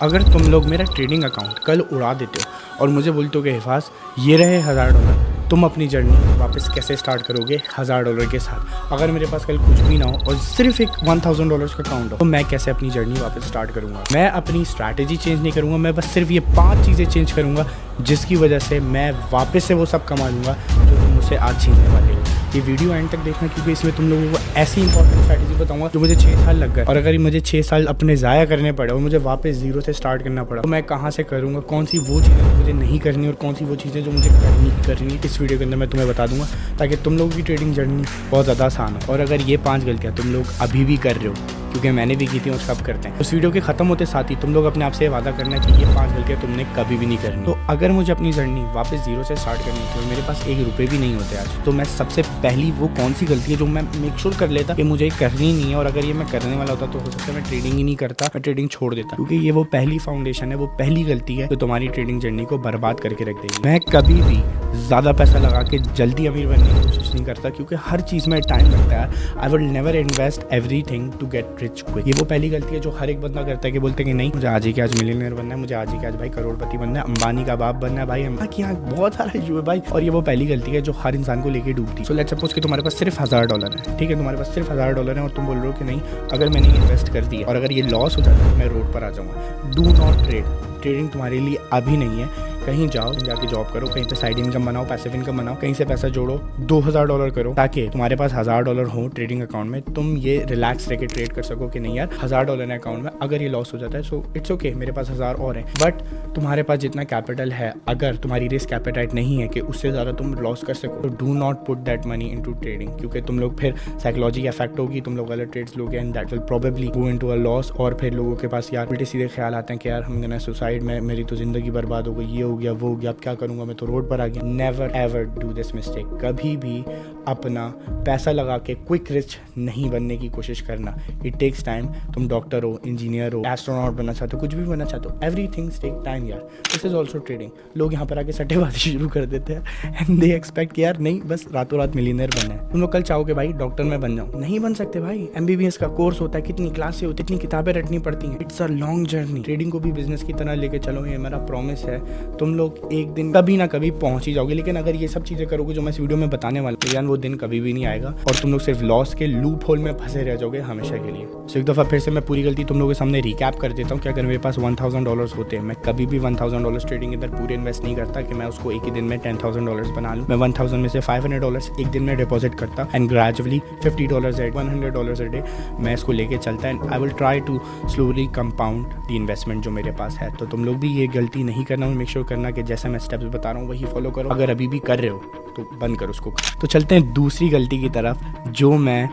अगर तुम लोग मेरा ट्रेडिंग अकाउंट कल उड़ा देते हो और मुझे बोलते हो कि हिफाज ये रहे $1000, तुम अपनी जर्नी वापस कैसे स्टार्ट करोगे $1000 के साथ? अगर मेरे पास कल कुछ भी ना हो और सिर्फ एक $1000 का अकाउंट हो, तो मैं कैसे अपनी जर्नी वापस स्टार्ट करूँगा? मैं अपनी स्ट्रैटेजी चेंज नहीं करूँगा, मैं बस सिर्फ ये 5 चीज़ें चेंज करूँगा जिसकी वजह से मैं वापस से वो सब कमा लूँगा जो तुम मुझसे आज छीनने वाले हो। ये वीडियो एंड तक देखना, क्योंकि इसमें तुम लोगों को ऐसी इंपॉर्टेंट स्ट्रैटेजी बताऊंगा जो मुझे 6 साल लग गए, और अगर मुझे 6 साल अपने ज़ाया करने पड़े और मुझे वापस ज़ीरो से स्टार्ट करना पड़ा, तो मैं कहाँ से करूँगा? कौन सी वो चीज़ें जो मुझे नहीं करनी और कौन सी वो चीज़ें जो मुझे करनी इस वीडियो के अंदर मैं तुम्हें बता दूंगा, ताकि तुम लोगों की ट्रेडिंग जर्नी बहुत ज़्यादा आसान हो। और अगर ये 5 गलतियाँ तुम लोग अभी भी कर रहे हो, क्योंकि मैंने भी की थी और सब करते हैं, उस वीडियो के ख़त्म होते साथ ही तुम लोग अपने आप से वादा करना है कि ये 5 गलतियाँ तुमने कभी भी नहीं करनी। तो अगर मुझे अपनी जर्नी वापस ज़ीरो से स्टार्ट करनी थी और मेरे पास ₹1 भी नहीं होते आज, तो मैं सबसे पहली वो कौन सी गलती है जो मैं मेक श्योर कर लेता कि मुझे करनी नहीं है, और अगर ये मैं करने वाला होता तो हो सकता है मैं ट्रेडिंग ही नहीं करता, मैं ट्रेडिंग छोड़ देता, क्योंकि ये वो पहली फाउंडेशन है, वो पहली गलती है जो तुम्हारी ट्रेडिंग जर्नी को बर्बाद करके रख देगी। मैं कभी भी ज़्यादा पैसा लगा के जल्दी अमीर बनने की कोशिश नहीं करता, क्योंकि हर चीज़ में टाइम लगता है। I will never invest everything to get rich quick. ये वो पहली गलती है जो हर एक बंदा करता है कि बोलते हैं कि नहीं, मुझे आज ही के आज मिलियनेयर बनना है, मुझे आज ही के आज भाई करोड़पति बनना है, अंबानी का बाप बनना है भाई, कि यहाँ बहुत सारा इशू है भाई। और ये वो पहली गलती है जो हर इंसान को लेके डूबती है। सो लेट्स सपोज कि तुम्हारे पास सिर्फ $1000 है, ठीक है, तुम्हारे पास सिर्फ $1000 है और तुम बोल रहे हो कि नहीं, अगर मैंने इन्वेस्ट कर दिया और अगर ये लॉस हो जाता है मैं रोड पर आ जाऊँगा। Do not trade. ट्रेडिंग तुम्हारे लिए अभी नहीं है। कहीं जाओ, जाके जॉब करो, कहीं पे साइड इनकम बनाओ, पैसिव इनकम बनाओ, कहीं से पैसा जोड़ो, $2000 करो, ताकि तुम्हारे पास $1000 हो ट्रेडिंग अकाउंट में, तुम ये रिलैक्स रह के ट्रेड कर सको कि नहीं यार $1000 है अकाउंट में, अगर ये लॉस हो जाता है सो इट्स ओके, मेरे पास 1000 और है। बट तुम्हारे पास जितना कैपिटल है, अगर तुम्हारी रिस्क एपेटाइट नहीं है कि उससे ज़्यादा तुम लॉस कर सको, तो do not put that money into trading, क्योंकि तुम लोग फिर साइकोलॉजी इफेक्ट होगी, तुम लोग गलत ट्रेड्स लोगे and that will probably go into a loss. और फिर लोगों के पास यार उल्टे सीधे ख्याल आते हैं कि यार हम गना सुसाइड में, मेरी तो ज़िंदगी बर्बाद हो गई, ये हो गया वो हो गया, अब क्या करूँगा, मैं तो रोड पर आ गया। Never ever do this mistake. कभी भी अपना पैसा लगा के क्विक रिच नहीं बनने की कोशिश करना। It takes time. तुम डॉक्टर हो, इंजीनियर हो, एस्ट्रोनॉट बनना चाहते हो, कुछ भी बनना चाहते हो, एवरीथिंग्स टेक टाइम यार। This is also trading. लोग यहाँ पर आके सट्टेबाजी शुरू कर देते हैं एंड दे एक्सपेक्ट कि यार नहीं, बस रातों रात मिलियनेयर बनना है। तुम लोग कल चाहो कि भाई डॉक्टर मैं बन जाऊँ, नहीं बन सकते भाई। MBBS का कोर्स होता है, कितनी क्लासें होती है, कितनी किताबें रटनी पड़ती हैं। It's a long journey. Trading को भी बिजनेस की तरह लेके चलो, ये मेरा प्रॉमिस है। तुम लोग एक दिन कभी ना कभी पहुंच ही जाओगे, लेकिन अगर ये सब चीज़ें करोगे जो मैं इस वीडियो में बताने वाला हूं, यार वो दिन कभी भी नहीं आएगा और तुम लोग सिर्फ लॉस के लूप होल में फंसे रह जाओगे हमेशा के लिए। सो एक दफ़ा फिर से मैं पूरी गलती तुम लोगों के सामने रिकैप कर देता हूँ कि अगर मेरे पास $1000 होते हैं, मैं कभी भी $1000 ट्रेडिंग के अंदर पूरे इन्वेस्ट नहीं करता कि मैं उसको एक ही दिन में $10,000 बना लूँ। मैं 1000 में से $500 एक दिन में डिपॉजिट करता and gradually $50 at $100 a day मैं इसको लेके चलता and I will try to slowly compound the investment जो मेरे पास है। तो तुम लोग भी ये गलती नहीं करना, मेक श्योर करना कि जैसा मैं स्टेप्स बता रहा हूँ वही फॉलो करो। अगर अभी भी कर रहे हो तो बंद करो उसको। तो चलते हैं दूसरी गलती की तरफ, जो मैं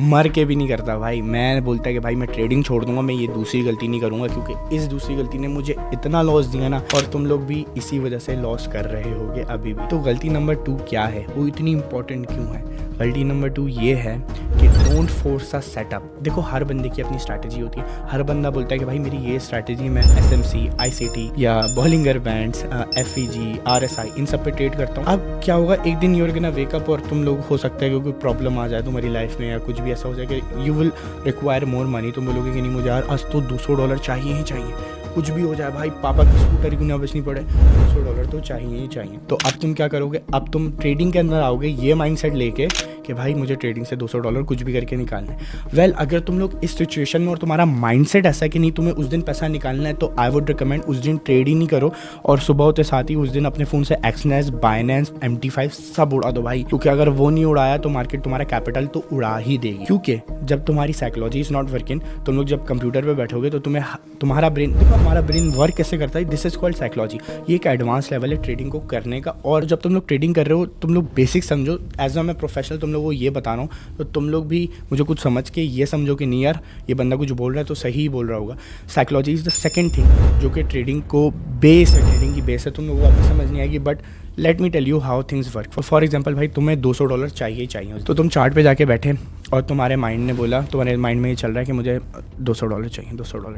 मर के भी नहीं करता भाई। मैं बोलता है कि भाई मैं ट्रेडिंग छोड़ दूंगा, मैं ये दूसरी गलती नहीं करूंगा, क्योंकि इस दूसरी गलती ने मुझे इतना लॉस दिया ना, और तुम लोग भी इसी वजह से लॉस कर रहे होगे अभी भी। तो गलती नंबर 2 क्या है, वो इतनी इंपॉर्टेंट क्यों है? गलती नंबर 2 ये है कि डोंट फोर्स अ सेटअप। देखो, हर बंदे की अपनी स्ट्रैटेजी होती है। हर बंदा बोलता है कि भाई मेरी ये स्ट्रैटेजी, मैं SMC, ICT या बॉलिंगर बैंड्स, FEG, RSI इन सब पे ट्रेड करता हूँ। अब क्या होगा, एक दिन you are gonna wake up और तुम लोग हो सकता है कि कोई प्रॉब्लम आ जाए तुम्हारी लाइफ में, या कुछ भी ऐसा हो जाए कि you will require more money. तुम बोलोगे कि नहीं मुझे यार आज तो $200 चाहिए ही चाहिए, कुछ भी हो जाए भाई, पापा की स्कूटर क्यों ना बेचनी पड़े, $200 तो चाहिए ही चाहिए। तो अब तुम क्या करोगे, अब तुम ट्रेडिंग के अंदर आओगे ये माइंडसेट लेके कि भाई मुझे ट्रेडिंग से $200 कुछ भी करके निकालना है। वेल, अगर तुम लोग इस सिचुएशन में और तुम्हारा माइंडसेट ऐसा है कि नहीं तुम्हें उस दिन पैसा निकालना है, तो आई वुड रिकमेंड उस दिन ट्रेड ही नहीं करो, और सुबह होते साथ ही उस दिन अपने फ़ोन से एक्सनेस, बाइनेंस, MT5 सब उड़ा दो भाई, क्योंकि अगर वो नहीं उड़ाया तो मार्केट तुम्हारा कैपिटल तो उड़ा ही देगी। क्योंकि जब तुम्हारी साइकोलॉजी इज नॉट वर्किंग, तुम लोग जब कंप्यूटर पर बैठोगे तो तुम्हें तुम्हारा ब्रेन, देखो हमारा ब्रेन वर्क कैसे करता है, दिस इज कॉल्ड साइकोलॉजी। ये एक एडवांस लेवल है ट्रेडिंग को करने का। और जब तुम लोग ट्रेडिंग कर रहे हो, तुम लोग बेसिक समझो, एज अ मैं प्रोफेशनल तुम लोगों को ये बता रहा हूँ, तो तुम लोग भी मुझे कुछ समझ के ये समझो कि नहीं यार ये बंदा कुछ बोल रहा है तो सही ही बोल रहा होगा। Psychology is the second thing जो कि ट्रेडिंग को बेस है, ट्रेडिंग की बेस है। तुम लोगों को अभी समझ नहीं आएगी, but let me tell you how things work. For example भाई तुम्हें $200 चाहिए ही चाहिए, तो तुम चार्ट पे जाके बैठे और तुम्हारे माइंड ने बोला, तुम्हारे माइंड में ये चल रहा है कि मुझे $200 चाहिए, $200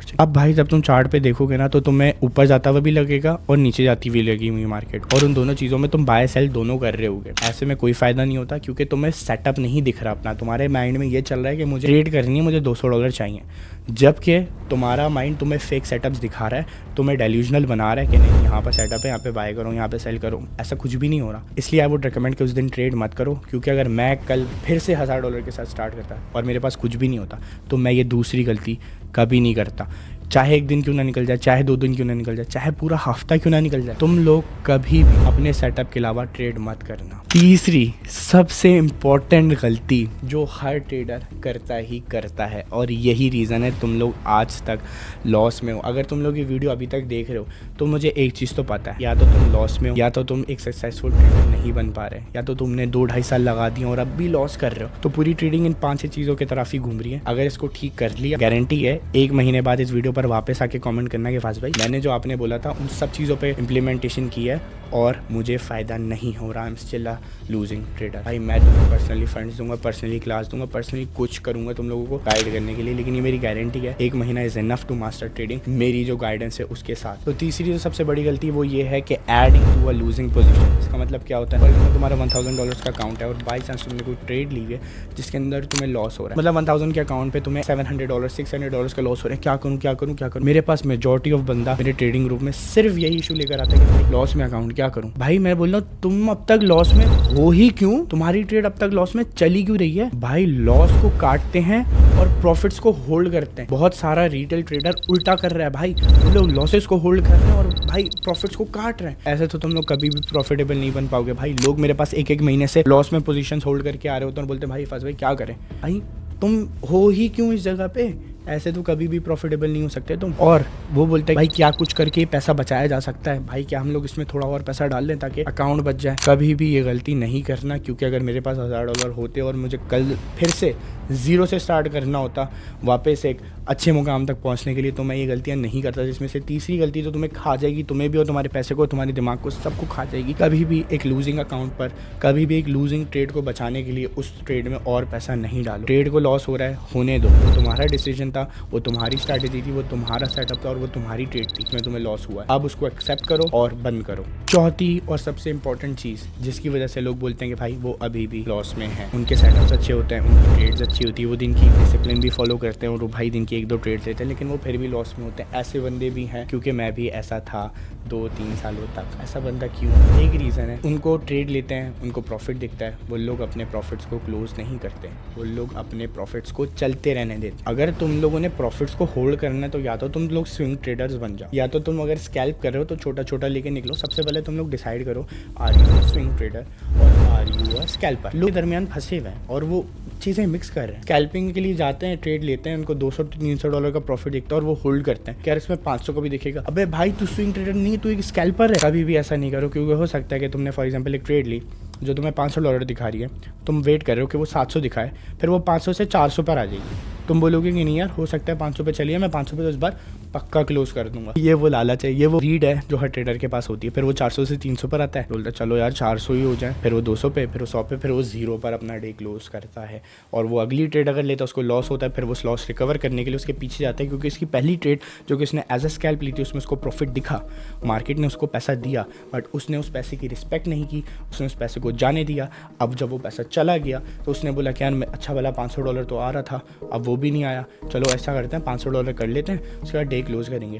चाहिए। अब भाई जब तुम चार्ट पे देखोगे ना, तो तुम्हें ऊपर जाता हुआ भी लगेगा और नीचे जाती हुई लगेगी हुई मार्केट, और उन दोनों चीज़ों में तुम बाय सेल दोनों कर रहे होगे। ऐसे में कोई फायदा नहीं होता, क्योंकि तुम्हें सेटअप नहीं दिख रहा अपना। तुम्हारे माइंड में ये चल रहा है कि मुझे ट्रेड करनी है, मुझे $200 चाहिए। जबकि तुम्हारा माइंड तुम्हें फेक सेटअप्स दिखा रहा है, तुम्हें डेल्यूजनल बना रहा है कि नहीं यहाँ पर सेटअप है, यहाँ पे बाय करो, यहाँ पे सेल करो। ऐसा कुछ भी नहीं हो रहा। इसलिए आई वुड रिकमेंड कि उस दिन ट्रेड मत करो, क्योंकि अगर मैं कल फिर से $1000 के साथ स्टार्ट करता और मेरे पास कुछ भी नहीं होता तो मैं ये दूसरी गलती कभी नहीं करता। चाहे एक दिन क्यों ना निकल जाए, चाहे 2 दिन क्यों ना निकल जाए, चाहे पूरा हफ्ता क्यों ना निकल जाए, तुम लोग कभी भी अपने सेटअप के अलावा ट्रेड मत करना। तीसरी सबसे इम्पोर्टेंट गलती जो हर ट्रेडर करता ही करता है, और यही रीज़न है तुम लोग आज तक लॉस में हो। अगर तुम लोग ये वीडियो अभी तक देख रहे हो तो मुझे एक चीज़ तो पता है, या तो तुम लॉस में हो, या तो तुम एक सक्सेसफुल ट्रेडर नहीं बन पा रहे, या तो तुमने 2-2.5 साल लगा दिए और अब भी लॉस कर रहे हो। तो पूरी ट्रेडिंग इन 5-6 चीज़ों की तरफ ही घूम रही है। अगर इसको ठीक कर लिया, गारंटी है 1 महीने बाद इस वीडियो पर वापस आके कमेंट करना कि फाज भाई मैंने जो आपने बोला था उन सब चीज़ों पे इम्प्लीमेंटेशन की है और मुझे फ़ायदा नहीं हो रहा, I am still a losing trader. भाई मैं तुम्हें पर्सनली फंड्स दूंगा, पर्सनली क्लास दूंगा, पर्सनली कुछ करूंगा तुम लोगों को गाइड करने के लिए, लेकिन ये मेरी गारंटी है 1 महीना is enough to master trading, मेरी जो गाइडेंस है उसके साथ। तो तीसरी जो सबसे बड़ी गलती वो ये है कि adding to a losing position. इसका मतलब क्या होता है, अगर तुम्हारा $1000 का अकाउंट है और बाई चांस तुमने कोई ट्रेड ली है जिसके अंदर तुम्हें लॉस हो रहा है, मतलब 1000 के अकाउंट पे तुम्हें $700 $600 का लॉस हो रहा है, क्या करूँ क्या करूँ क्या करूँ। मेरे पास मेजॉरिटी ऑफ बंदा मेरे ट्रेडिंग ग्रुप में सिर्फ यही इशू लेकर आता है कि लॉस में अकाउंट, क्या करूँ। भाई मैं बोल रहा हूँ तुम अब तक लॉस में हो ही क्यों, तुम्हारी ट्रेड अब तक लॉस में चली क्यों रही है। भाई लॉस को काटते हैं और प्रॉफिट्स को होल्ड करते हैं। बहुत सारा रिटेल ट्रेडर उल्टा कर रहा है, भाई तुम लोग लॉसेस को होल्ड कर रहे हैं और भाई प्रॉफिट्स को काट रहे हैं। ऐसे तो तुम लोग कभी भी प्रॉफिटेबल नहीं बन पाओगे। भाई लोग मेरे पास 1-1 महीने से लॉस में पोजीशंस होल्ड करके आ रहे होते हैं और बोलते हैं भाई फाज भाई क्या करें। भाई तुम हो ही क्यों इस जगह पे, ऐसे तो कभी भी प्रॉफिटेबल नहीं हो सकते तुम। और वो बोलते हैं भाई क्या कुछ करके पैसा बचाया जा सकता है, भाई क्या हम लोग इसमें थोड़ा और पैसा डाल लें ताकि अकाउंट बच जाए। कभी भी ये गलती नहीं करना, क्योंकि अगर मेरे पास $1000 होते और मुझे कल फिर से 0 से स्टार्ट करना होता वापस एक अच्छे मुकाम तक पहुंचने के लिए, तो मैं ये गलतियां नहीं करता। जिसमें से तीसरी गलती तो तुम्हें खा जाएगी, तुम्हें भी और तुम्हारे पैसे को, तुम्हारे दिमाग को, सबको खा जाएगी। कभी भी एक लूजिंग अकाउंट पर, कभी भी एक लूजिंग ट्रेड को बचाने के लिए उस ट्रेड में और पैसा नहीं डालो। ट्रेड को लॉस हो रहा है, होने दो, वो तुम्हारा डिसीजन था, वो तुम्हारी स्ट्रैटेजी थी, वो तुम्हारा सेटअप था और वो तुम्हारी ट्रेड थी जिसमें तुम्हें लॉस हुआ है। अब उसको एक्सेप्ट करो और बंद करो। चौथी और सबसे इंपॉर्टेंट चीज़ जिसकी वजह से लोग बोलते हैं कि भाई वो अभी भी लॉस में है, उनके सेटअप्स अच्छे होते हैं, उनकी ट्रेड्स अच्छी होती है, वो दिन की डिसिप्लिन भी फॉलो करते हैं और वो भाई दिन की 1-2 ट्रेड लेते हैं, लेकिन वो फिर भी लॉस में होते हैं। ऐसे बंदे भी हैं, क्योंकि मैं भी ऐसा था 2-3 सालों तक। ऐसा बंदा क्यों? एक रीज़न है, उनको ट्रेड लेते हैं, उनको प्रॉफिट दिखता है, वो लोग अपने प्रॉफिट्स को क्लोज नहीं करते, वो लोग अपने प्रॉफिट्स को चलते रहने देते। अगर तुम लोगों ने प्रॉफिट्स को होल्ड करना है तो या तो तुम लोग स्विंग ट्रेडर्स बन जाओ, या तो तुम अगर स्कैल्प कर रहे हो तो छोटा छोटा लेके निकलो। सबसे पहले तुम लोग डिसाइड करो, are you a swing trader और आर यू अ स्कैल्पर। लोग दरमियान फंसे हुए हैं और वो चीज़ें मिक्स कर रहे हैं। स्कैल्पिंग के लिए जाते हैं, ट्रेड लेते हैं, उनको $200-300 का प्रॉफिट दिखता है और वो होल्ड करते हैं। क्या इसमें 500 का भी दिखेगा? अबे भाई तू स्विंग ट्रेडर नहीं, तू एक स्कैल्पर है। कभी भी ऐसा नहीं करो, क्योंकि हो सकता है कि तुमने फॉर एग्जांपल एक ट्रेड ली जो तुम्हें $500 दिखा रही है, तुम वेट कर रहे हो कि वो 700 दिखाए, फिर वो 500 से 400 पर आ जाएगी। तुम बोलोगे कि नहीं यार हो सकता है 500 पे चलिए, मैं 500 पे तो इस बार पक्का क्लोज कर दूंगा। ये वो लालच है, ये वो रीड है जो हर ट्रेडर के पास होती है। फिर वो 400 से 300 पर आता है, बोलता है चलो यार 400 ही हो जाए, फिर वो 200 पे, फिर वो 100 पे, फिर वो 0 पर अपना डे क्लोज करता है। और वो अगली ट्रेड अगर लेता है उसको लॉस होता है, फिर वो लॉस रिकवर करने के लिए उसके पीछे जाता है, क्योंकि इसकी पहली ट्रेड जो कि उसने एज अ स्कैल्प ली थी उसमें उसको प्रॉफिट दिखा, मार्केट ने उसको पैसा दिया, बट उसने उस पैसे की रिस्पेक्ट नहीं की, उसने उस पैसे को जाने दिया। अब जब वो पैसा चला गया तो उसने बोला कि यार मैं अच्छा वाला $500 तो आ रहा था, अब वो भी नहीं आया, चलो ऐसा करते हैं $500 कर लेते हैं, उसके बाद डे क्लोज करेंगे।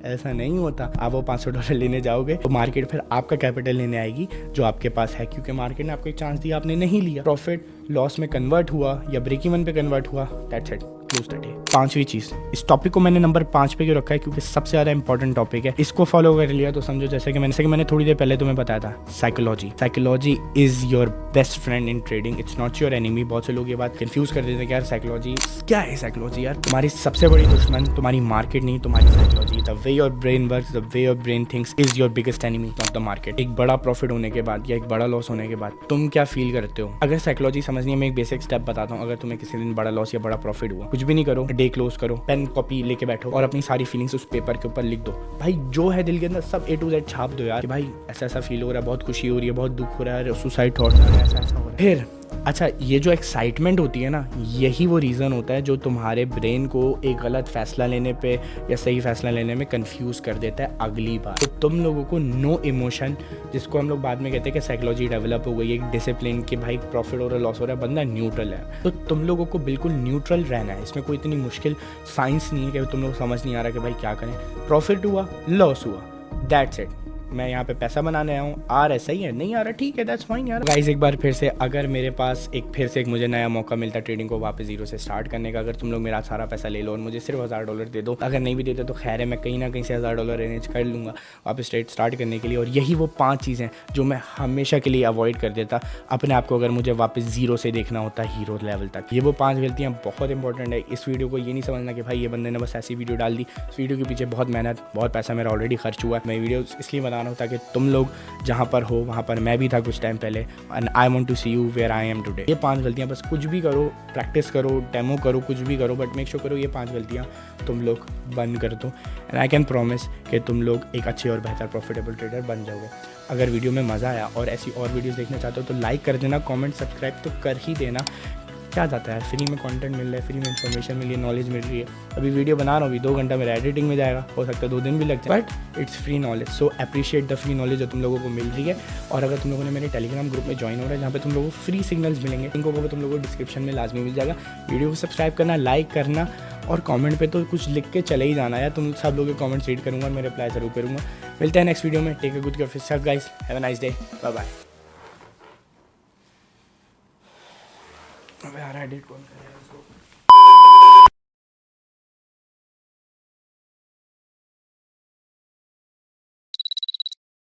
ऐसा नहीं होता। आप वो $500 लेने जाओगे तो मार्केट फिर आपका कैपिटल लेने आएगी जो आपके पास है, क्योंकि मार्केट ने आपको एक चांस दिया, आपने नहीं लिया। प्रॉफिट लॉस में कन्वर्ट हुआ या ब्रेक इवन पे कन्वर्ट हुआ, that's it, close the day. पांचवी चीज़, इस टॉपिक को मैंने नंबर 5 पे क्यों रखा है, क्योंकि सबसे ज़्यादा इंपॉर्टेंट टॉपिक है। इसको फॉलो कर लिया तो समझो जैसे कि मैंने थोड़ी देर पहले तुम्हें बताया था, psychology. Psychology is your best friend in trading, it's not your enemy. बहुत से लोग ये बात कंफ्यूज कर देते हैं कि यार साइकोलॉजी क्या है। साइकोलॉजी यार तुम्हारी सबसे बड़ी दुश्मन तुम्हारी मार्केट नहीं, तुम्हारी psychology. The way your brain works, the way your brain thinks is your biggest enemy, not the market. एक बड़ा प्रॉफिट होने के बाद या एक बड़ा लॉस होने के बाद तुम क्या फील करते हो? अगर साइकोलॉजी समझनी है, मैं एक बेसिक स्टेप बताता हूँ। अगर तुम्हें किसी दिन बड़ा लॉस या बड़ा प्रॉफिट हुआ, कुछ भी नहीं करो, डे क्लोज करो, पेन कॉपी लेके बैठो और अपनी सारी फीलिंग्स उस पेपर के ऊपर लिख दो। भाई जो है दिल के अंदर सब A to Z छाप दो यार कि भाई ऐसा ऐसा फील हो रहा है, बहुत खुशी हो रही है, बहुत दुख हो रहा है, सुसाइड थॉट्स आ रहे हैं, ऐसा ऐसा हो रहा है। फिर अच्छा, ये जो एक्साइटमेंट होती है ना, यही वो रीज़न होता है जो तुम्हारे ब्रेन को एक गलत फ़ैसला लेने पे या सही फ़ैसला लेने में कंफ्यूज कर देता है अगली बार। तो तुम लोगों को नो इमोशन, जिसको हम लोग बाद में कहते हैं कि साइकोलॉजी डेवलप हो गई, एक डिसिप्लिन कि भाई प्रॉफिट हो रहा है लॉस हो रहा है, बंदा न्यूट्रल है। तो तुम लोगों को बिल्कुल न्यूट्रल रहना है। इसमें कोई इतनी मुश्किल साइंस नहीं है कि तुम लोग समझ नहीं आ रहा कि भाई क्या करें। प्रॉफिट हुआ, लॉस हुआ, दैट्स इट। मैं यहाँ पे पैसा बनाने आया हूँ, आ रहा है सही है, नहीं आ रहा ठीक है, दैट्स फाइन यार। गाइस, एक बार फिर से अगर मेरे पास फिर से मुझे नया मौका मिलता ट्रेडिंग को वापस जीरो से स्टार्ट करने का, अगर तुम लोग मेरा सारा पैसा ले लो और मुझे सिर्फ $1000 दे दो, अगर नहीं भी देते तो खैर है, मैं कहीं ना कहीं से $1000 अरेंज कर लूँगा वापस ट्रेड स्टार्ट करने के लिए। और यही वो 5 चीज़ें जो मैं हमेशा के लिए अवॉइड कर देता अपने आप को, अगर मुझे वापस जीरो से देखना होता हीरो लेवल तक। ये वो 5 गलतियाँ बहुत इंपॉर्टेंट है। इस वीडियो को ये नहीं समझना कि भाई ये बंदे ने बस ऐसी वीडियो डाल दी। इस वीडियो के पीछे बहुत मेहनत, बहुत पैसा मेरा ऑलरेडी खर्च हुआ है। मैं वीडियो इसलिए बना रहा हूँ ताकि तुम लोग जहाँ पर हो वहाँ पर मैं भी था कुछ टाइम पहले, and I want to see you where I am today. ये 5 गलतियाँ, बस कुछ भी करो, प्रैक्टिस करो, डेमो करो, कुछ भी करो, बट मेक श्योर करो ये 5 गलतियाँ तुम लोग बंद कर दो, एंड आई कैन प्रॉमिस कि तुम लोग एक अच्छे और बेहतर प्रॉफिटेबल ट्रेडर बन जाओगे। अगर वीडियो में मज़ा आया और ऐसी और वीडियोज़ देखना चाहते हो तो लाइक कर देना, कॉमेंट सब्सक्राइब तो कर ही देना। क्या जाता है, फ्री में कंटेंट मिल रहा है, फ्री में इन्फॉर्मेशन मिल रही है, नॉलेज मिल रही है। अभी वीडियो बना रहा हूँ, अभी 2 घंटा मेरा एडिटिंग में जाएगा, हो सकता है 2 दिन भी लग जाए, but it's free knowledge. So appreciate the free knowledge जो तुम लोगों को मिल रही है। और अगर तुम लोगों ने मेरे टेलीग्राम ग्रुप में ज्वाइन हो रहा है जहाँ पे तुम लोगों को फ्री सिग्नल्स मिलेंगे, इनको वो तुम लोगों को डिस्क्रिप्शन में लाजमी मिल जाएगा। वीडियो को सब्सक्राइब करना, लाइक करना और कमेंट पे तो कुछ लिख के चले ही जाना है। तुम सब लोगों के कमेंट्स रीड करूँगा और मैं रिप्लाई जरूर करूँगा। मिलते हैं नेक्स्ट वीडियो में। Take a good care of yourself guys, have a nice day, bye bye. अबे यार एडिट कौन करेगा इसको।